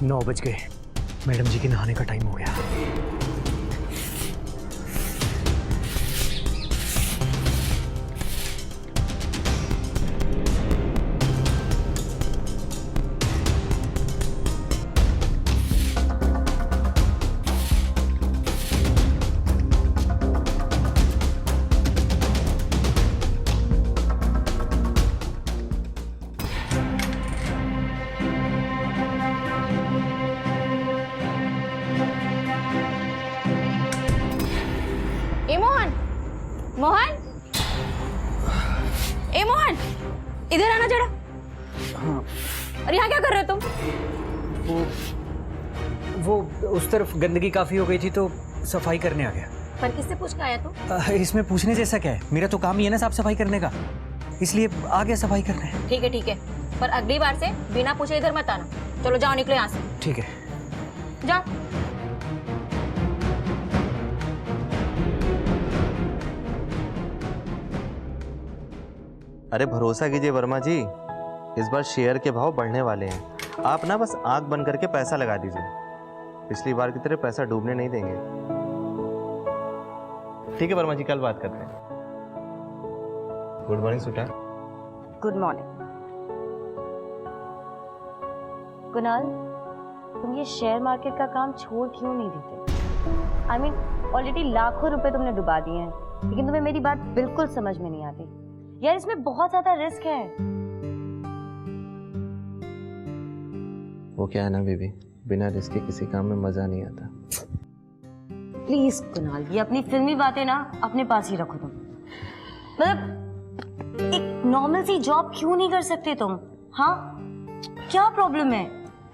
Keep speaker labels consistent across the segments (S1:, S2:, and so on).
S1: 9 बज गए। मैडम जी के नहाने का टाइम हो गया।
S2: मोहन, ए मोहन, इधर आना जरा।
S1: हाँ।
S2: और यहाँ क्या कर रहे हो तुम?
S1: वो उस तरफ गंदगी काफी हो गई थी तो सफाई करने आ गया।
S2: पर किससे पूछ के आया तू?
S1: इसमें पूछने जैसा क्या है, मेरा तो काम ही है ना साफ सफाई करने का, इसलिए आ गया सफाई करने।
S2: ठीक है, पर अगली बार से बिना पूछे इधर मत आना। चलो जाओ, निकलो यहाँ से।
S1: ठीक है,
S2: जाओ।
S3: अरे भरोसा कीजिए वर्मा जी, इस बार शेयर के भाव बढ़ने वाले हैं। आप ना बस आंख बंद करके पैसा लगा दीजिए। पिछली बार की तरह पैसा डूबने नहीं देंगे। ठीक है वर्मा जी, कल बात करते हैं। गुड मॉर्निंग सुटा।
S4: Good morning. कुणाल, तुम ये शेयर मार्केट का काम छोड़ क्यों नहीं देते? आई मीन ऑलरेडी लाखों रुपए तुमने डुबा दिए हैं, लेकिन तुम्हें मेरी बात बिल्कुल समझ में नहीं आती। यार इसमें बहुत ज्यादा रिस्क है।
S3: वो क्या है ना बेबी, बिना रिस्क के किसी काम में मजा नहीं आता।
S4: प्लीज कुणाल, ये अपनी फिल्मी बातें ना अपने पास ही रखो तुम। मतलब एक नॉर्मल सी जॉब क्यों नहीं कर सकते तुम? हाँ, क्या प्रॉब्लम है?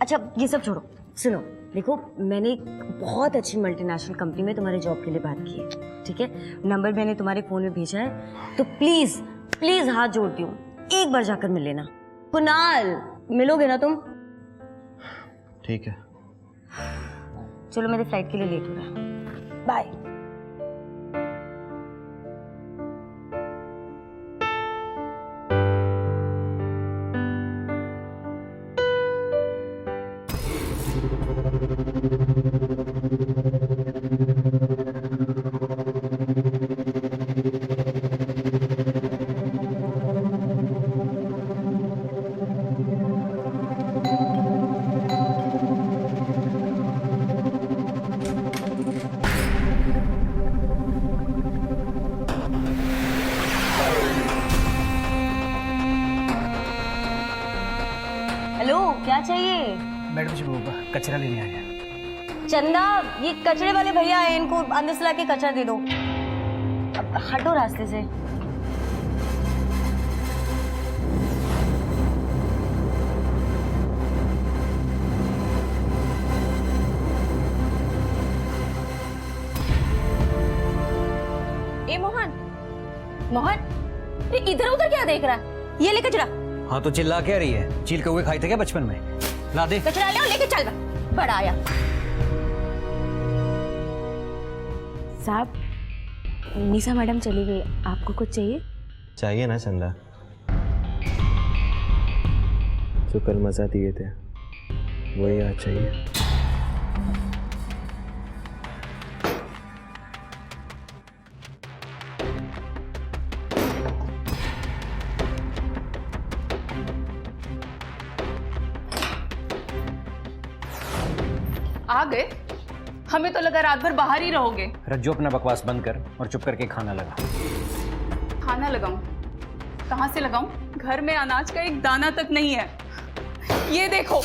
S4: अच्छा ये सब छोड़ो, सुनो, देखो मैंने एक बहुत अच्छी मल्टीनेशनल कंपनी में तुम्हारे जॉब के लिए बात की है, ठीक है? नंबर मैंने तुम्हारे फोन में भेजा है, तो प्लीज प्लीज हाथ जोड़ती हूँ, एक बार जाकर मिल लेना। कुणाल, मिलोगे ना तुम?
S3: ठीक है।
S4: चलो, मेरे फ्लाइट के लिए लेट हो रहा है। बाय। हेलो, क्या चाहिए?
S1: मैडम जी वो कचरा लेने आया।
S4: चंदा, ये कचरे वाले भैया हैं, इनको अंदर से लाके कचरा दे दो। अब हटो रास्ते से।
S2: ए मोहन, मोहन, ये इधर उधर क्या देख रहा है? ये ले कचरा।
S1: हाँ तो चिल्ला क्या रही है? चील कौवे खाए थे क्या बचपन में? ला दे
S2: कचरा ले और लेके चल बड़ा आया।
S4: साहब, निशा मैडम चली गई, आपको कुछ चाहिए?
S3: चाहिए ना चंदा, जो कल मजा दिए थे वही आज चाहिए।
S5: आ गए? हमें तो लगा रात भर बाहर ही रहोगे।
S1: रज्जू, अपना बकवास बंद कर और चुप करके खाना लगा।
S5: खाना लगाऊं? कहां से लगाऊं? घर में अनाज का एक दाना तक नहीं है। ये देखो,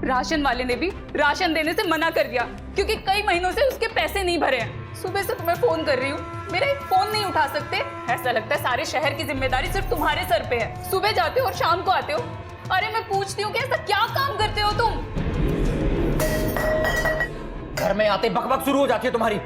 S5: राशन वाले ने भी राशन देने से मना कर दिया क्योंकि कई महीनों से उसके पैसे नहीं भरे हैं। सुबह से तुम्हें फोन कर रही हूँ, मेरा एक फोन नहीं उठा सकते। ऐसा लगता है सारे शहर की जिम्मेदारी सिर्फ तुम्हारे सर पे है। सुबह जाते हो और शाम को आते हो। अरे मैं पूछती हूँ कि ऐसा क्या काम करते हो तुम?
S1: घर में आते बकबक शुरू हो जाती है तुम्हारी।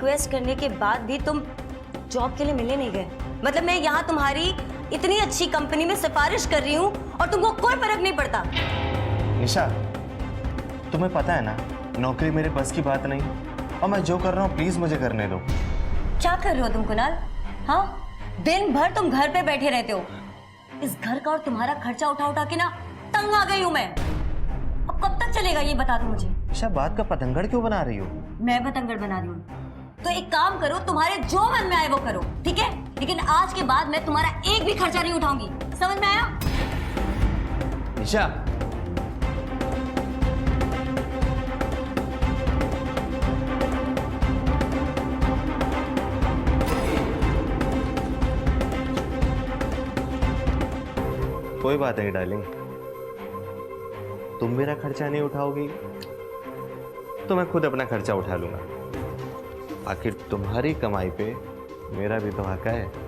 S4: रिक्वेस्ट करने के बाद भी तुम जॉब के लिए मिलने नहीं गए। मतलब मैं यहाँ तुम्हारी इतनी अच्छी कंपनी में सिफारिश कर रही हूँ और तुमको कोई फर्क नहीं पड़ता।
S3: निशा, तुम्हें पता है ना, नौकरी मेरे बस की बात नहीं, और मैं जो कर रहा हूँ प्लीज मुझे करने दो।
S4: क्या कर रहे हो तुम कुणाल? हाँ, दिन भर तुम घर पे बैठे रहते हो। इस घर का और तुम्हारा खर्चा उठा उठा के ना तंग आ गई हूँ मैं। अब कब तक चलेगा ये बता दो मुझे।
S3: निशा, बात का पतंगड़ क्यों बना रही हो?
S4: मैं पतंगड़ बना रही हूँ तो एक काम करो, तुम्हारे जो मन में आए वो करो, ठीक है? लेकिन आज के बाद मैं तुम्हारा एक भी खर्चा नहीं उठाऊंगी, समझ में आया?
S3: निशा, कोई बात नहीं डार्लिंग, तुम मेरा खर्चा नहीं उठाओगी तो मैं खुद अपना खर्चा उठा लूंगा। आखिर तुम्हारी कमाई पे मेरा भी तो हक है।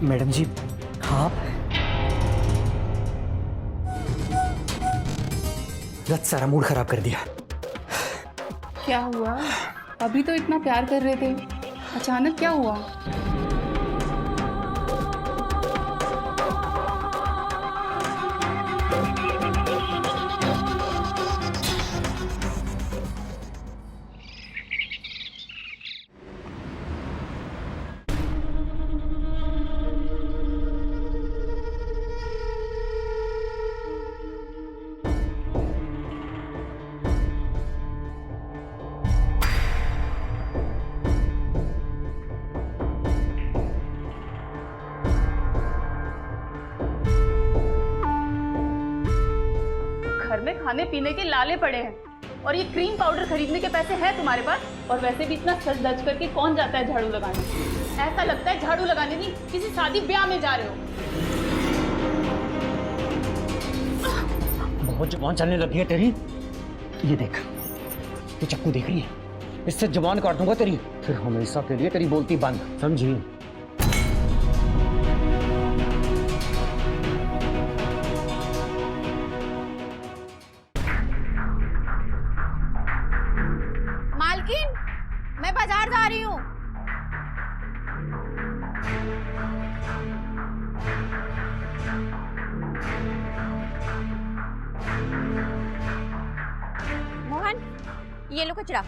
S1: मैडम जी, आप रत सारा मूड खराब कर दिया।
S5: क्या हुआ? अभी तो इतना प्यार कर रहे थे, अचानक क्या हुआ? घर में खाने पीने के लाले पड़े हैं और ये क्रीम पाउडर खरीदने के पैसे हैं तुम्हारे पास? और वैसे भी इतना सज धज करके कौन जाता है झाड़ू लगाने? ऐसा लगता है झाड़ू लगाने नहीं, किसी शादी ब्याह में जा रहे हो।
S1: बहुत जुबान चलने लगी है तेरी। ये देख, तू चक्कू देख रही है? इससे जुबान काट दूंगा तेरी, फिर हमेशा के लिए तेरी बोलती बंद, समझी?
S2: मालकिन, मैं बाजार जा रही हूँ। मोहन, ये लो कचरा।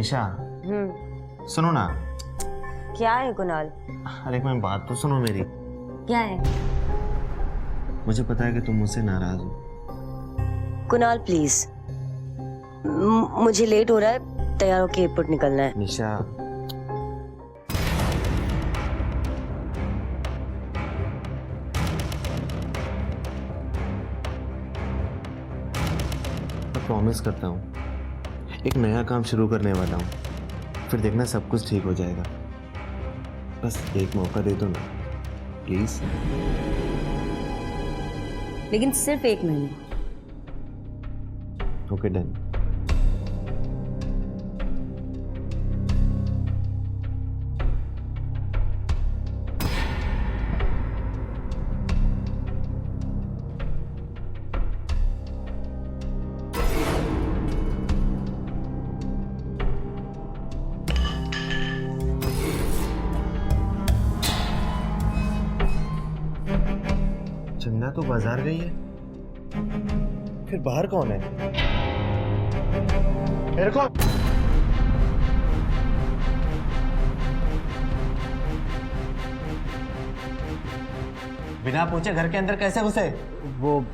S3: निशा सुनो ना।
S4: क्या है कुणाल?
S3: अरे एक मिनट बात तो सुनो मेरी।
S4: क्या है
S3: मुझे पता है कि तुम मुझसे नाराज हो।
S4: कुणाल प्लीज, मुझे लेट हो रहा है, तैयार होके एयरपोर्ट निकलना है।
S3: निशा मैं प्रॉमिस करता हूँ एक नया काम शुरू करने वाला हूँ, फिर देखना सब कुछ ठीक हो जाएगा। बस एक मौका दे दो ना प्लीज।
S4: लेकिन सिर्फ 1 महीने।
S3: Okay done. चंदा तो बाजार गई है, फिर बाहर कौन है? मेरे को बिना पूछे घर के अंदर कैसे घुसे?
S1: वो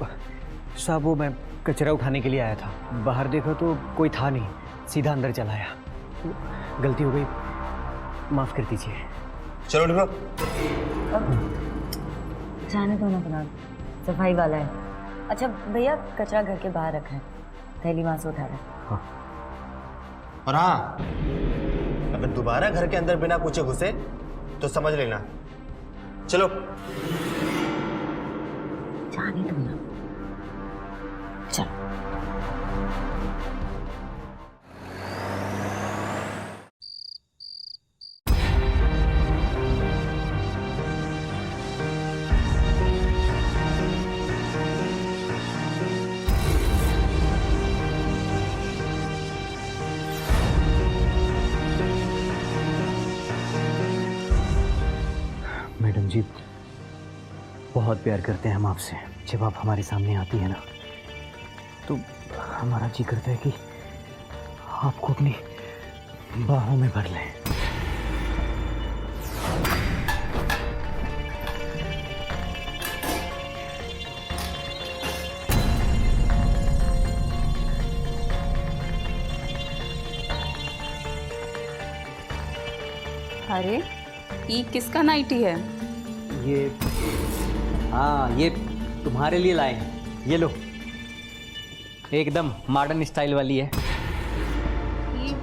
S1: साहब, वो मैं कचरा उठाने के लिए आया था, बाहर देखा तो कोई था नहीं, सीधा अंदर चला आया। गलती हो गई, माफ कर दीजिए।
S3: चलो निकलो।
S4: जाने दो ना कुणाल, सफाई वाला है। अच्छा भैया, कचरा घर के बाहर रखा है, थैली वहां से उठा रहा है।
S3: और हाँ, अगर दोबारा घर के अंदर बिना पूछे घुसे तो समझ लेना। चलो
S4: जाने दो ना, चलो।
S1: मैडम जी, बहुत प्यार करते हैं हम आपसे। जब आप हमारे सामने आती है ना, तो हमारा जी करता है कि आपको अपनी बाहों में भर लें।
S5: अरे ये किसका नाइटी है?
S1: ये, हाँ, ये तुम्हारे लिए लाए हैं, ये लो। एकदम मॉडर्न स्टाइल वाली है।
S5: ये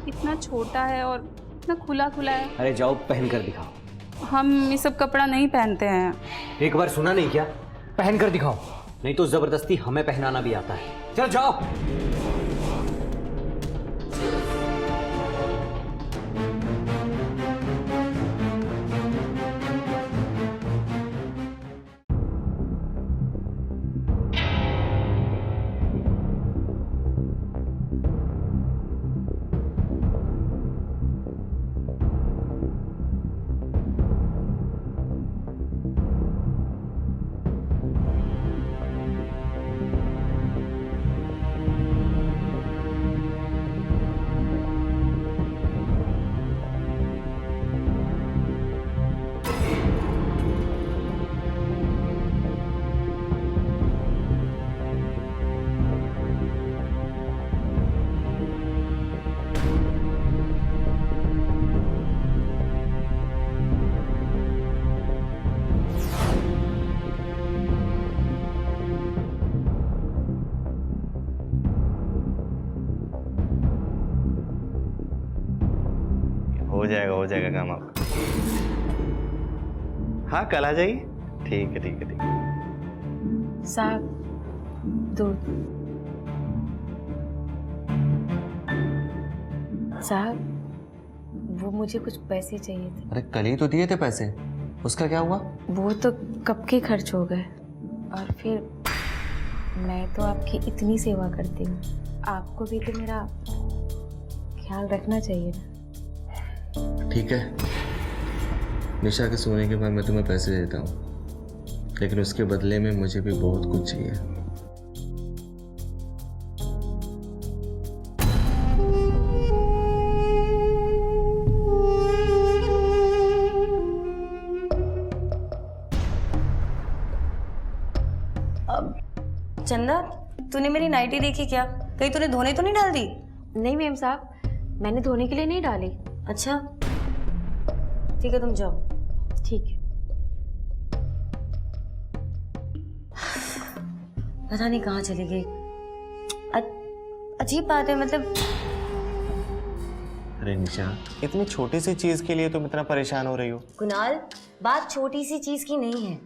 S5: इतना छोटा है और इतना खुला खुला है।
S1: अरे जाओ, पहन कर दिखाओ।
S5: हम ये सब कपड़ा नहीं पहनते हैं।
S1: एक बार सुना नहीं क्या? पहन कर दिखाओ, नहीं तो जबरदस्ती हमें पहनाना भी आता है। चलो जाओ।
S3: हो जाएगा काम आपका। हाँ कल आ जाइए। ठीक है ठीक है ठीक है।
S2: साहब, दूध। साहब, वो मुझे कुछ पैसे चाहिए थे।
S3: अरे कल ही तो दिए थे पैसे, उसका क्या हुआ?
S2: वो तो कब के खर्च हो गए। और फिर मैं तो आपकी इतनी सेवा करती हूँ, आपको भी तो मेरा ख्याल रखना चाहिए ना।
S3: ठीक है, निशा के सोने के बाद मैं तुम्हें पैसे देता हूँ, लेकिन उसके बदले में मुझे भी बहुत कुछ चाहिए।
S4: चंदा, तूने मेरी नाइटी देखी क्या? कहीं तूने धोने तो नहीं डाल दी?
S2: नहीं मेम साहब, मैंने धोने के लिए नहीं डाली।
S4: अच्छा ठीक है, तुम जाओ।
S2: ठीक है।
S4: पता नहीं कहाँ चली गई। अजीब बात है, मतलब
S3: अरे निशा, इतनी छोटी सी चीज के लिए तुम इतना परेशान हो रही हो?
S4: कुणाल, बात छोटी सी चीज की नहीं है।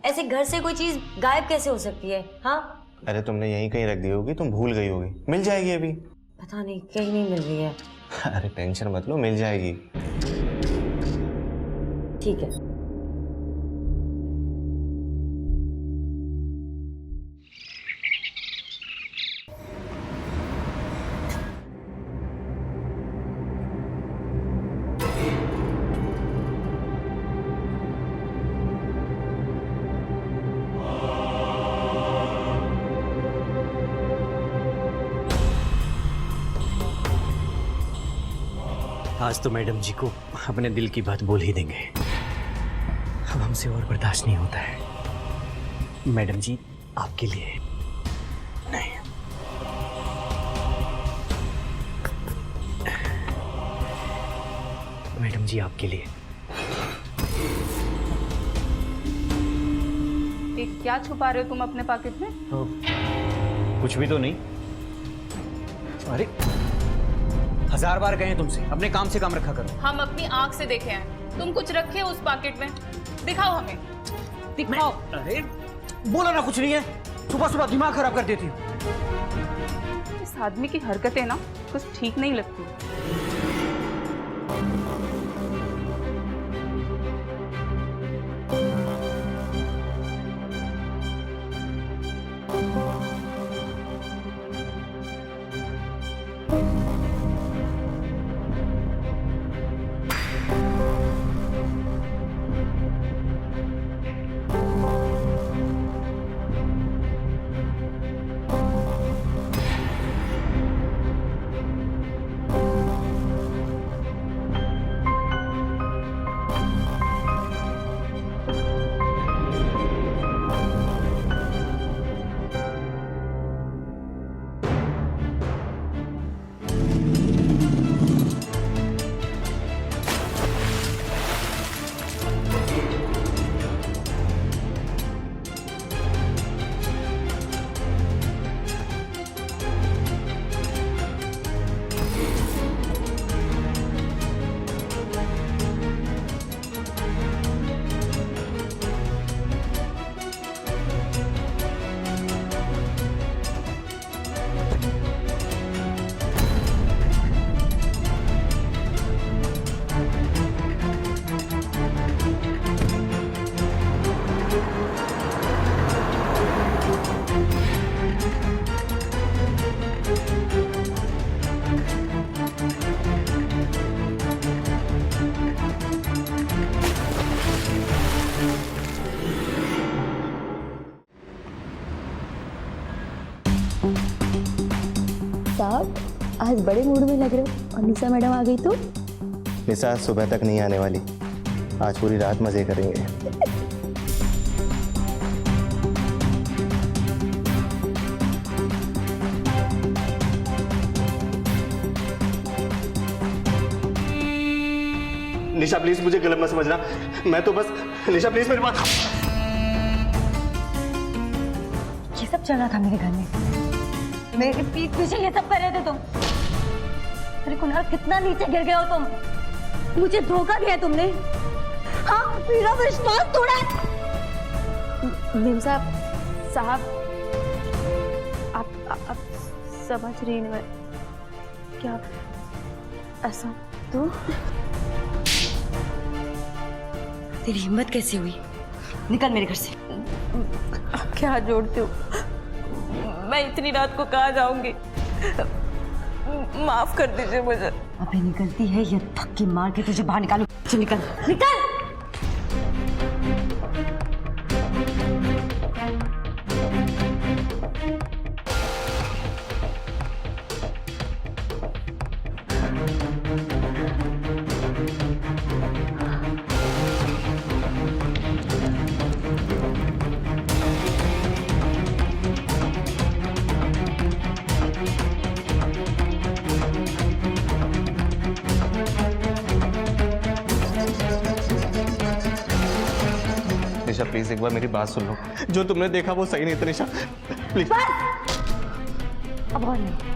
S4: ऐसे घर से कोई चीज गायब कैसे हो सकती है? हाँ,
S3: अरे तुमने यहीं कहीं रख दी होगी, तुम भूल गई होगी। मिल जाएगी अभी।
S4: पता नहीं, कहीं नहीं मिल रही है।
S3: अरे टेंशन मत लो, मिल जाएगी।
S4: ठीक है।
S1: आज तो मैडम जी को अपने दिल की बात बोल ही देंगे। अब हमसे और बर्दाश्त नहीं होता है। मैडम जी आपके लिए नहीं। मैडम जी आपके लिए।
S5: ये क्या छुपा रहे हो तुम अपने पॉकेट में?
S1: कुछ भी तो नहीं। अरे 1000 बार कहें तुमसे अपने काम से काम रखा करो।
S5: हम अपनी आंख से देखे हैं। तुम कुछ रखे हो उस पॉकेट में? दिखाओ हमें, दिखाओ।
S1: अरे बोला ना कुछ नहीं है। सुबह सुबह दिमाग खराब कर देती हूँ।
S5: इस आदमी की हरकतें ना कुछ ठीक नहीं लगती।
S6: साहब आज बड़े मूड में लग रहे हो और निशा मैडम आ गई तो?
S3: निशा सुबह तक नहीं आने वाली। आज पूरी रात मजे करेंगे। निशा प्लीज मुझे गलत मत समझना। मैं तो बस, निशा प्लीज मेरे पास।
S4: ये सब चल रहा था मेरे घर में, मेरे पीठ पीछे ये सब कर रहे थे तुम। अरे कुणाल, कितना नीचे गिर गए हो तुम। मुझे धोखा दिया तुमने। हाँ, मेरा विश्वास तोड़ा।
S2: मेम साहब आप समझ रही नहीं क्या? ऐसा तो
S4: तेरी हिम्मत कैसे हुई? निकल मेरे घर से।
S2: आप क्या हाथ जोड़ते हो? मैं इतनी रात को कहाँ जाऊंगी? माफ कर दीजिए मुझे।
S4: अबे निकलती है ये धक्के मार के तुझे बाहर निकालू। चल निकल निकल।
S3: तनिषा प्लीज एक बार मेरी बात सुन लो, जो तुमने देखा वो सही नहीं तनिषा, प्लीज।
S4: अब और नहीं।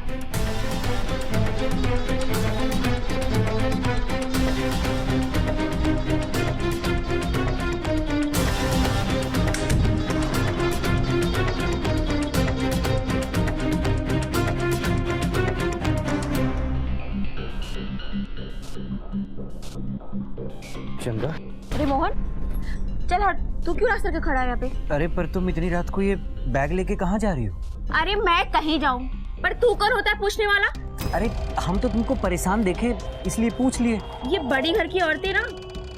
S1: चंदा,
S2: अरे मोहन, चल हट, तू क्यों रास्ते पे खड़ा है यहाँ पे?
S1: अरे पर तुम इतनी रात को ये बैग लेके कहाँ जा रही हो?
S2: अरे मैं कहीं जाऊँ, पर तू कौन होता है पूछने वाला?
S1: अरे हम तो तुमको परेशान देखे इसलिए पूछ लिए।
S2: ये बड़ी घर की औरतें ना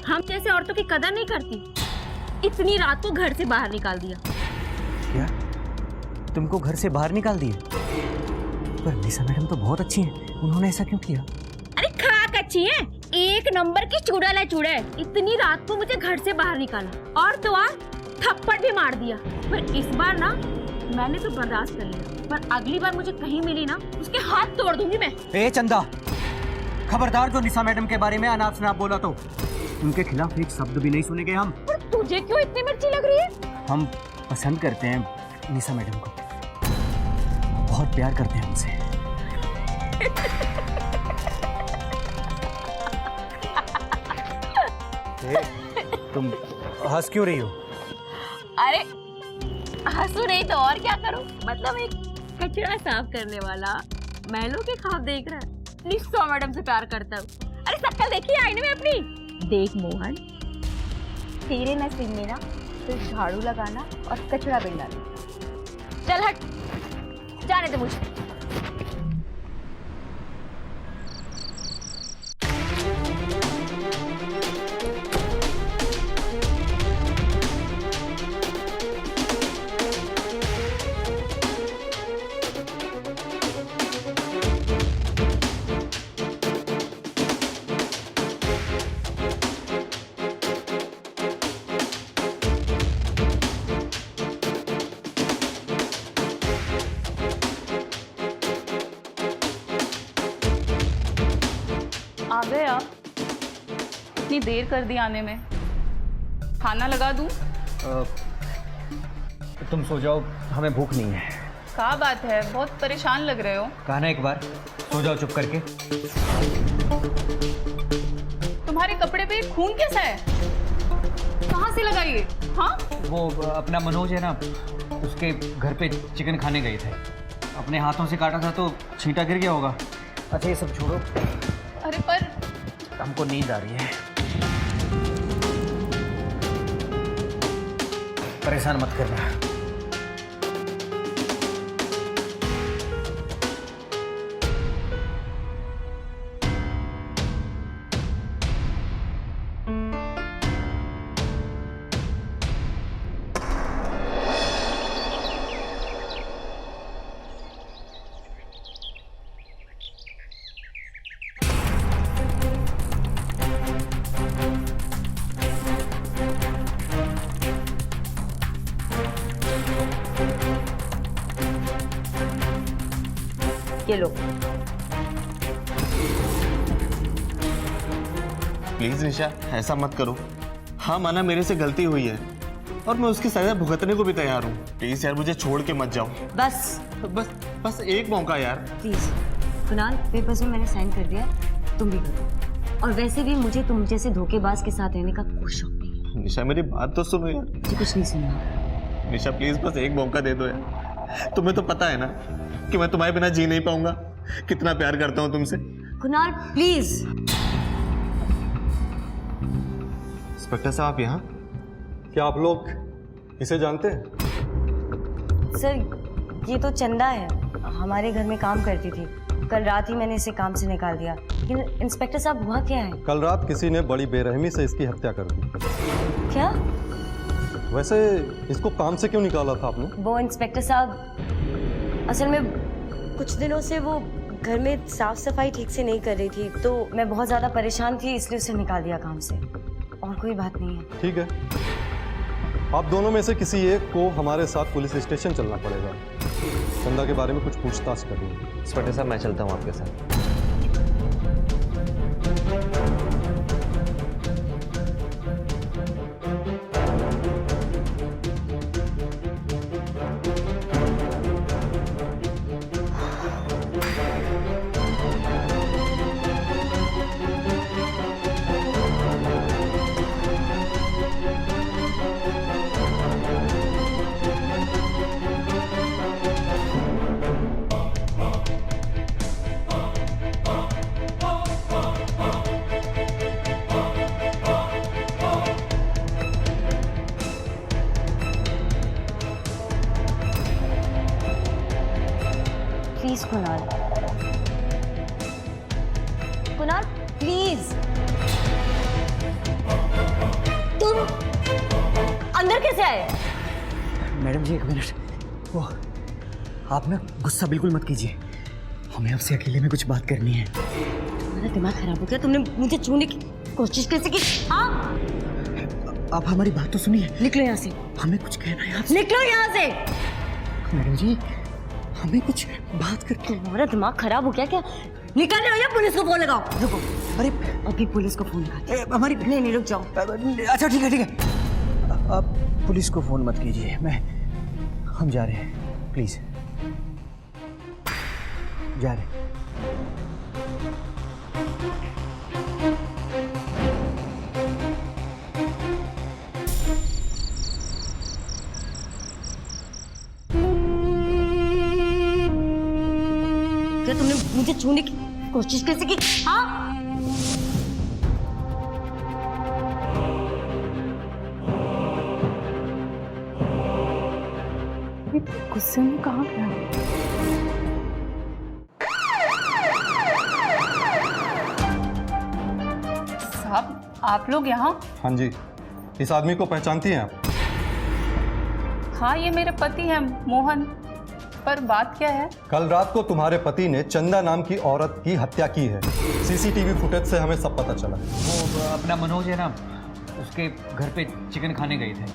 S2: हम जैसे औरतों की कदर नहीं करती। इतनी रात को घर से बाहर निकाल दिया।
S1: क्या तुमको घर से बाहर निकाल दिए? पर निशा मैडम तो बहुत अच्छी हैं, उन्होंने ऐसा क्यों किया?
S2: अरे खाक अच्छी है, एक नंबर की चुड़ैल है चुड़ैल। इतनी रात को मुझे घर से बाहर निकाला और तो और थप्पड़ भी मार दिया। पर इस बार ना मैंने तो बर्दाश्त कर लिया, पर अगली बार मुझे कहीं मिली ना उसके हाथ तोड़ दूंगी मैं।
S1: ए चंदा, खबरदार जो निशा मैडम के बारे में अनाप शनाप बोला तो उनके खिलाफ एक शब्द भी नहीं सुनेंगे हम।
S2: पर तुझे क्यों इतनी मिर्ची लग रही है?
S1: हम पसंद करते हैं निशा मैडम को, बहुत प्यार करते हैं उनसे। तुम हंस क्यों रही हो?
S2: अरे हंसू नहीं तो और क्या करूं? मतलब एक कचरा साफ करने वाला महलों के ख्वाब देख रहा है, निशा मैडम से प्यार करता हूँ। अरे शक्ल देखी आईने में अपनी? देख मोहन, तेरे नसीब में ना तो झाड़ू लगाना और कचरा बिन डालना। चल हट, जाने दे मुझे।
S5: आ गए आप? इतनी देर कर दी आने में। खाना लगा दूं?
S1: तुम सो जाओ, हमें भूख नहीं है।
S5: क्या बात है, बहुत परेशान लग रहे हो।
S1: कहा ना एक बार, सो जाओ चुप करके।
S5: तुम्हारे कपड़े पे खून कैसा है? कहाँ से लगा ये? हाँ,
S1: वो अपना मनोज है ना, उसके घर पे चिकन खाने गए थे, अपने हाथों से काटा था तो छींटा गिर गया होगा। अच्छा ये सब छोड़ो,
S5: अरे पर
S1: हमको नींद आ रही है। परेशान मत करना।
S4: ये लो।
S3: प्लीज निशा ऐसा मत करो। हाँ माना मेरे से गलती हुई है और मैं उसकी सजा भुगतने को भी तैयार हूँ। प्लीज यार मुझे छोड़ के मत जाओ।
S4: बस
S3: बस बस एक मौका यार।
S4: प्लीज कुणाल, पेपर्स में मैंने साइन कर दिया, तुम भी करो। और वैसे भी मुझे तुम जैसे धोखेबाज के साथ रहने का कोई शौक नहीं।
S3: निशा मेरी बात तो सुनो यार।
S4: मुझे कुछ नहीं सुनना।
S3: निशा प्लीज बस एक मौका दे दो यार। तुम्हें तो पता है ना कि मैं तुम्हारे बिना जी नहीं पाऊंगा, कितना प्यार करता हूँ तुमसे।
S4: कुणाल प्लीज।
S3: इंस्पेक्टर साहब यहाँ?
S7: क्या आप लोग इसे जानते हैं?
S4: सर ये तो चंदा है, हमारे घर में काम करती थी। कल रात ही मैंने इसे काम से निकाल दिया। लेकिन इंस्पेक्टर साहब हुआ क्या है?
S7: कल रात किसी ने बड़ी बेरहमी से इसकी हत्या कर दी।
S4: क्या?
S7: वैसे इसको काम से क्यों निकाला था आपने?
S4: वो इंस्पेक्टर साहब, असल में कुछ दिनों से वो घर में साफ सफाई ठीक से नहीं कर रही थी, तो मैं बहुत ज़्यादा परेशान थी, इसलिए उसे निकाल दिया काम से। और कोई बात नहीं है।
S7: ठीक है, आप दोनों में से किसी एक को हमारे साथ पुलिस स्टेशन चलना पड़ेगा। चंदा के बारे में कुछ पूछताछ करेंगे।
S3: इंस्पेक्टर साहब मैं चलता हूँ आपके साथ।
S4: कुणाल, कुणाल प्लीज, तुम अंदर कैसे आए?
S1: मैडम जी एक मिनट, वो आप ना गुस्सा बिल्कुल मत कीजिए, हमें आपसे अकेले में कुछ बात करनी है।
S4: तुम्हारा दिमाग खराब हो गया? तुमने मुझे छूने की कोशिश कैसे की? हाँ,
S1: आप हमारी बात तो सुनिए,
S4: निकलो यहाँ से,
S1: हमें कुछ कहना है आपसे।
S4: निकलो यहाँ से।
S1: मैडम जी हमें कुछ बात करके।
S4: तुम्हारा दिमाग खराब हो गया क्या? निकल रहे हो या पुलिस को फोन लगाओ? रुको,
S1: अरे
S4: अभी पुलिस को फोन लगाते।
S1: हमारी,
S4: नहीं रुक जाओ।
S1: अच्छा ठीक है ठीक है, आप पुलिस को फोन मत कीजिए, हम जा रहे हैं, प्लीज जा रहे हैं।
S4: क्या तुमने मुझे छूने की कोशिश कैसे की? हाँ,
S6: गुस्से में कहाँ गया?
S5: साहब आप लोग यहाँ?
S7: हाँ जी, इस आदमी को पहचानती हैं आप?
S5: हाँ ये मेरे पति हैं मोहन, पर बात क्या है?
S7: कल रात को तुम्हारे पति ने चंदा नाम की औरत की हत्या की है। सीसीटीवी फुटेज से हमें सब पता चला।
S1: वो अपना मनोज है ना, उसके घर पे चिकन खाने गए थे,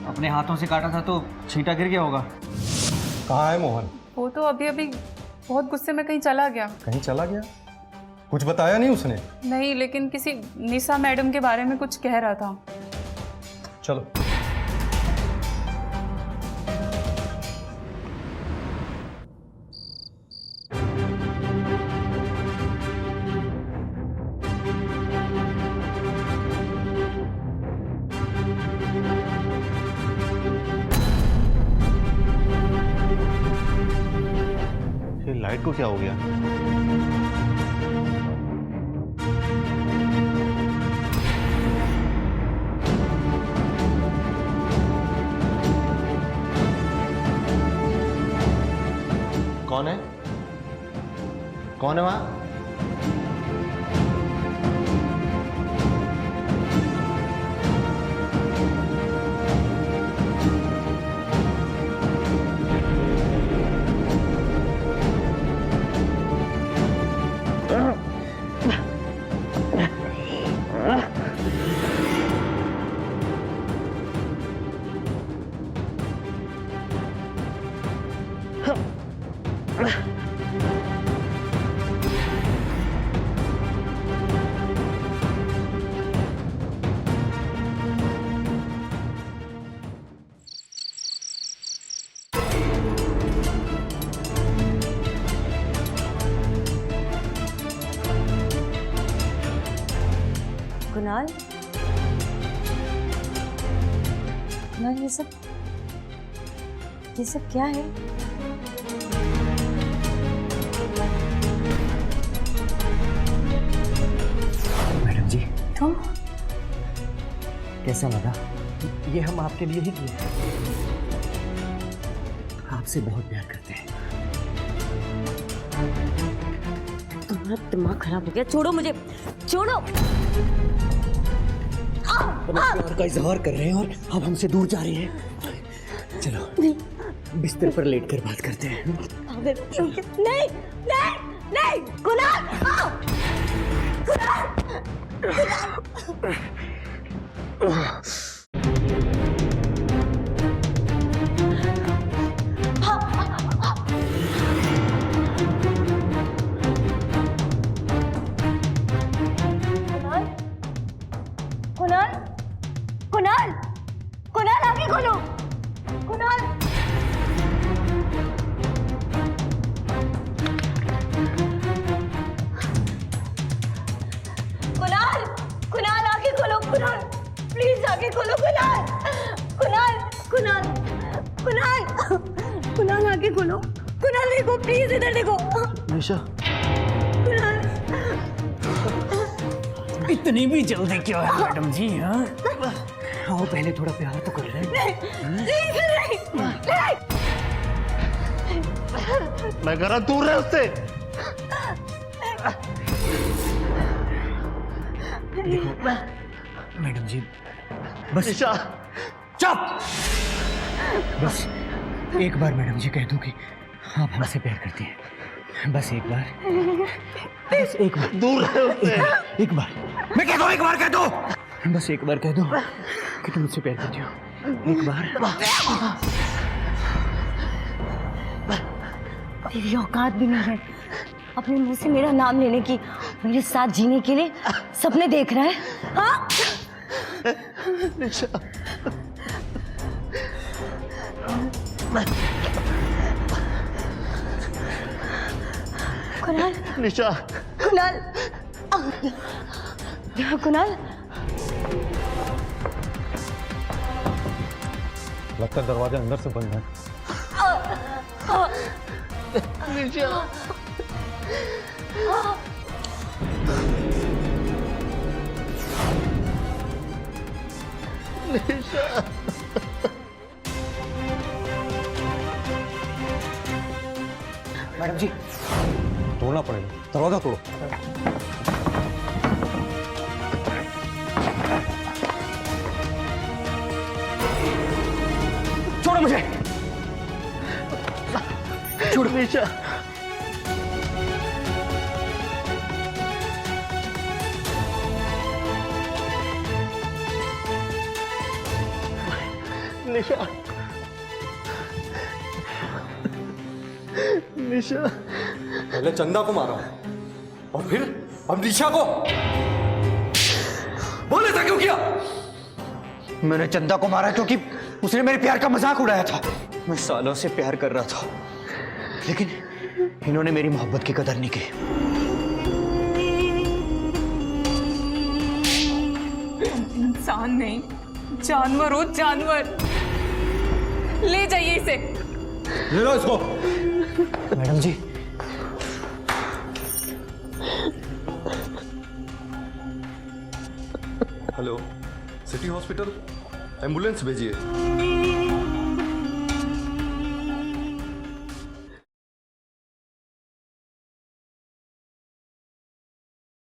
S1: अपने हाथों से काटा था तो छींटा गिर गया होगा।
S7: कहाँ है मोहन?
S5: वो तो अभी अभी बहुत गुस्से में कहीं चला गया।
S7: कहीं चला गया? कुछ बताया नहीं उसने?
S5: नहीं, लेकिन किसी निशा मैडम के बारे में कुछ कह रहा था।
S7: चलो।
S3: ये लाइट को क्या हो गया? कौन है? कौन है वहां?
S4: कुणाल, कुणाल ये सब क्या है?
S1: मैडम जी
S4: तुम
S1: कैसा लगा? ये हम आपके लिए ही किए हैं, आपसे बहुत प्यार करते हैं।
S4: तुम्हारा दिमाग खराब हो गया? छोड़ो मुझे, छोड़ो।
S1: हम प्यार का इजहार कर रहे हैं और अब हमसे दूर जा रही हैं। चलो बिस्तर पर लेट कर बात करते हैं।
S4: नहीं नहीं नहीं कुणाल, कुणाल, कुणाल, कुणाल आगे खोलो, कुणाल। कुणाल, कुणाल आगे खोलो, कुणाल प्लीज आगे खोलो, कुणाल, कुणाल, कुणाल, कुणाल, कुणाल आगे खोलो, कुणाल देखो प्लीज, इधर देखो।
S3: निशा,
S4: कुणाल,
S1: इतनी भी जल्दी क्यों है मैडम जी? हाँ आओ पहले थोड़ा प्यार तो कर रहे हैं।
S4: नहीं, नहीं, नहीं, नहीं।
S3: मैं कह रहा दूर रहे उससे।
S1: मैडम जी बस
S3: निशा
S1: चुप। बस एक बार मैडम जी कह दो कि आप हमसे प्यार करती हैं, बस एक बार, बस एक बार,
S3: दूर रहे उससे।
S1: एक बार मैं कह दो, एक बार कह दो, बस एक बार कह दो कि तुम मुझसे प्यार करती हो, एक बार।
S4: तेरी औकात भी नहीं है अपने मुंह से मेरा नाम लेने की, मेरे साथ जीने के लिए सपने देख रहा है, हाँ?
S3: निशा
S4: कुणाल,
S3: निशा
S4: कुणाल, कुणाल,
S7: लगता है दरवाजा अंदर से बंद है।
S3: निशा निशा
S1: मैडम जी
S7: तोड़ना पड़ेगा, दरवाजा तोड़ो।
S1: छोड़ो मुझे,
S3: छोड़ निशा। निशा निशा
S7: पहले चंदा को मारा और फिर अब निशा को। बोल ऐसा क्यों किया?
S1: मैंने चंदा को मारा क्योंकि उसने मेरे प्यार का मजाक उड़ाया था। मैं सालों से प्यार कर रहा था, लेकिन इन्होंने मेरी मोहब्बत की कदर नहीं की।
S5: इंसान नहीं, जानवर हो जानवर। ले जाइए इसे।
S7: ले लो इसको।
S1: मैडम जी
S7: हेलो, सिटी हॉस्पिटल, एम्बुलेंस भेजिए।